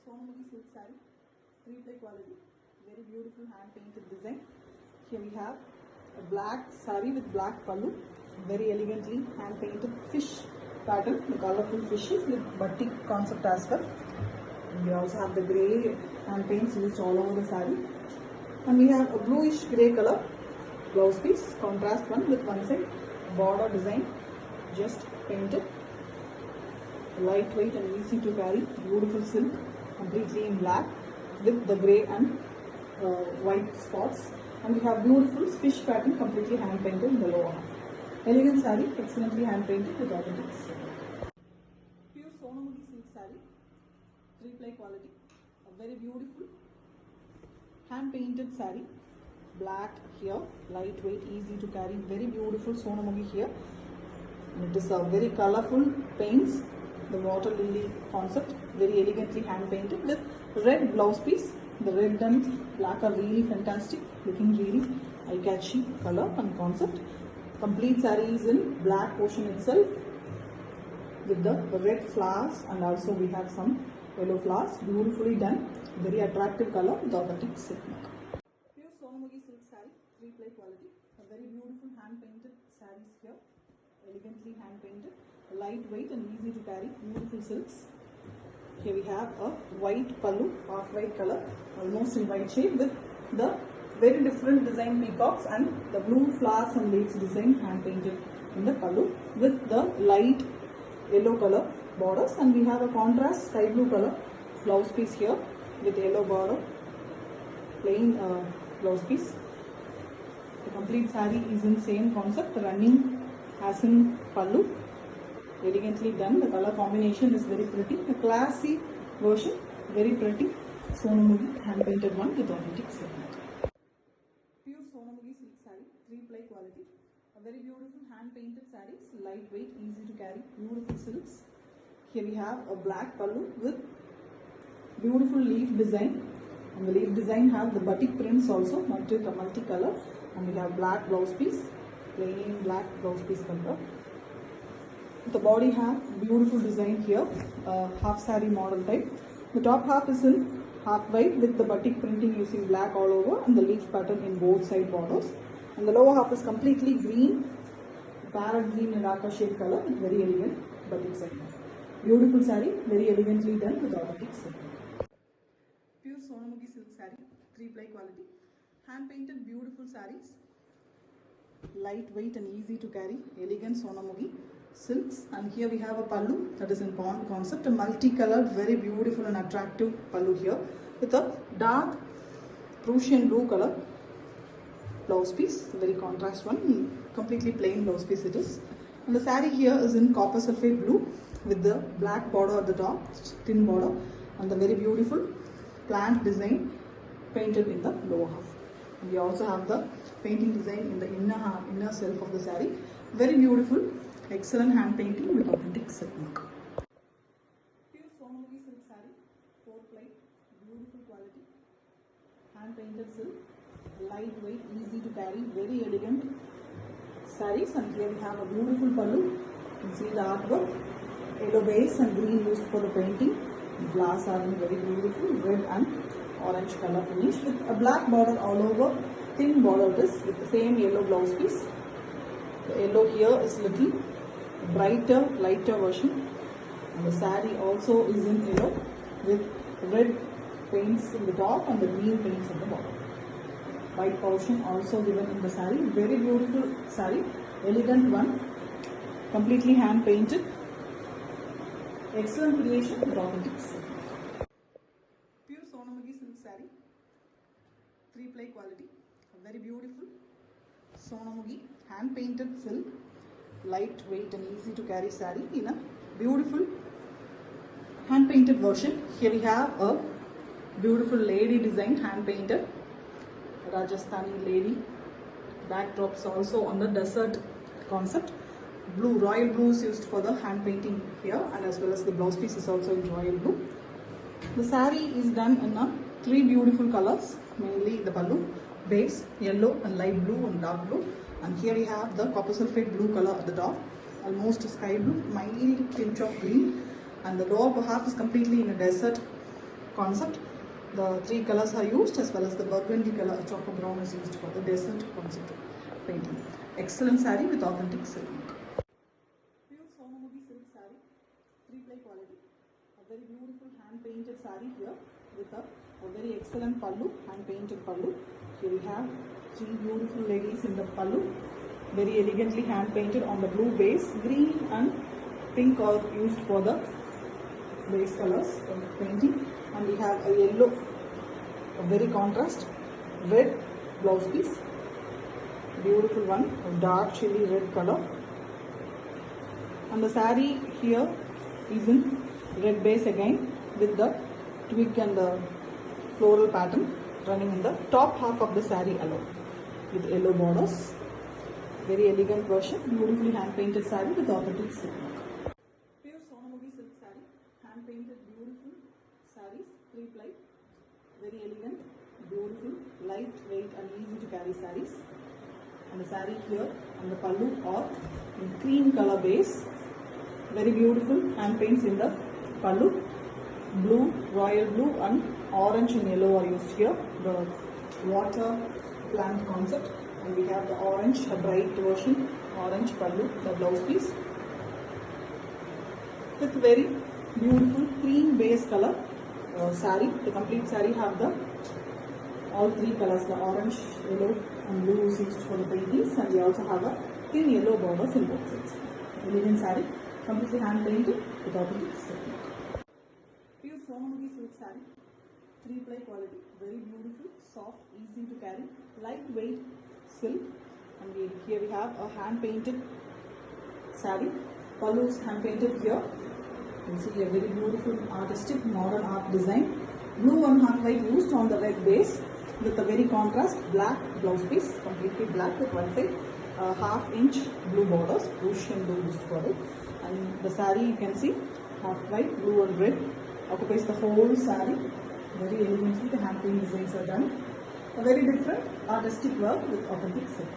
Sonamudi silk saree, 3-ply quality, very beautiful hand painted design. Here we have a black saree with black pallu, very elegantly hand painted fish pattern, the colorful fishes with batik concept as well. And we also have the grey hand paints used all over the saree. And we have a bluish grey color blouse piece, contrast one with one side border design, just painted. Lightweight and easy to carry, beautiful silk, completely in black with the grey and white spots. And we have beautiful fish pattern, completely hand painted in the lower half. Elegant saree, excellently hand painted with authentic silk. Pure Sonamudi silk saree, 3-ply quality, a very beautiful hand painted saree. Black here, lightweight, easy to carry, very beautiful Sonamudi here. And it is a very colorful paints, the water lily concept, very elegantly hand painted with red blouse piece. The red and black are really fantastic, looking really eye-catchy color and concept. Complete saree is in black portion itself with the red flowers, and also we have some yellow flowers, beautifully done, very attractive color with authentic silk mark. Pure Sonamudi silk saree, 3-ply quality, a very beautiful hand painted sarees here, elegantly hand painted, lightweight and easy to carry, beautiful silks. Here we have a white pallu, half white color, almost in white shade with the very different design peacocks and the blue flowers and leaves design hand painted in the pallu with the light yellow color borders, and we have a contrast sky blue color blouse piece here with yellow border, plain blouse piece. The complete saree is in same concept, running as in pallu, elegantly done. The color combination is very pretty, a classy version, very pretty Sonamudi hand painted one with authentic silk. Pure Sonamudi silk saree, 3-ply quality, a very beautiful hand painted sarees, lightweight, easy to carry, beautiful silks. Here we have a black pallu with beautiful leaf design, and the leaf design have the batik prints also, multi-color, and we have black blouse piece, plain black blouse piece color. The body have beautiful design here, half saree model type. The top half is in half white with the batik printing using black all over and the leaf pattern in both side borders. And the lower half is completely green, parrot green and aqua shade color with very elegant batik sign. Beautiful saree, very elegantly done with authentic silk. Pure Sonamudi silk saree, 3-ply quality, hand painted beautiful sarees, lightweight and easy to carry, elegant Sonamudi silks. And here we have a pallu that is in pond concept, a multicolored, very beautiful and attractive pallu here with a dark Prussian blue color blouse piece, very contrast one, completely plain blouse piece it is. And the saree here is in copper sulphate blue with the black border at the top, thin border, and the very beautiful plant design painted in the lower half. And we also have the painting design in the inner self of the saree, very beautiful, excellent hand painting with authentic silk mark. Pure Sonamudi silk saree, 4-ply, beautiful quality, hand painted silk, lightweight, easy to carry, very elegant sarees. And here we have a beautiful pallu. You can see the artwork, yellow base and green used for the painting. The flowers are in very beautiful red and orange color finish with a black border all over, thin border it is with the same yellow blouse piece. The yellow here is little brighter, lighter version, and the saree also is in yellow with red paints in the top and the green paints in the bottom. White portion also given in the saree, very beautiful saree, elegant one, completely hand painted, excellent creation with authentic silk. Pure Sonamudi silk saree, 3-ply quality, a very beautiful Sonamudi hand painted silk, lightweight and easy to carry saree in a beautiful hand painted version. Here we have a beautiful lady design hand painted Rajasthani lady. Backdrops also on the desert concept. Blue, royal blue is used for the hand painting here, and as well as the blouse piece is also in royal blue. The saree is done in 3 beautiful colors, mainly the pallu, base, yellow and light blue and dark blue. And here we have the copper sulphate blue color at the top, almost sky blue, mild tint of green, and the lower half is completely in a desert concept. The three colors are used, as well as the burgundy color, chocolate brown, is used for the desert concept painting. Excellent saree with authentic silk. Pure Sonamughi silk saree, 3-ply quality. A very beautiful hand painted saree here with a very excellent pallu, hand painted pallu. Here we have 3 beautiful ladies in the pallu, very elegantly hand painted on the blue base. Green and pink are used for the base colors of painting, and we have a yellow, a very contrast red blouse piece, beautiful one, a dark chilli red color, and the saree here is in red base again with the twig and the floral pattern running in the top half of the saree alone with yellow borders. Very elegant version, beautifully hand painted saree with authentic silk. Pure Sonamughi silk saree, hand painted beautiful sarees, 3-ply, very elegant, beautiful, light weight and easy to carry sarees. And the saree here and the pallu are in cream color base, very beautiful hand paints in the pallu. Blue, royal blue and orange and yellow are used here, the water plant concept. And we have the orange, a bright version, orange pallu, the blouse piece, with very beautiful cream base color saree. The complete saree have the all 3 colors, the orange, yellow and blue is used for the paintings, and we also have a thin yellow borders in both sides. Elegant saree, completely hand painted with authentic silk. Pure Sonamughi silk saree, 3-ply quality, very beautiful, soft, easy to carry, lightweight silk. And here we have a hand painted saree. Pallu is hand painted here. You can see a very beautiful artistic modern art design. Blue and half white used on the red base with a very contrast black blouse piece, completely black with one side, half-inch blue borders, Russian blue used for it. And the saree you can see half white, blue and red occupies the whole saree. Very elegantly the hand paint designs are done. A very different artistic work with authentic silk.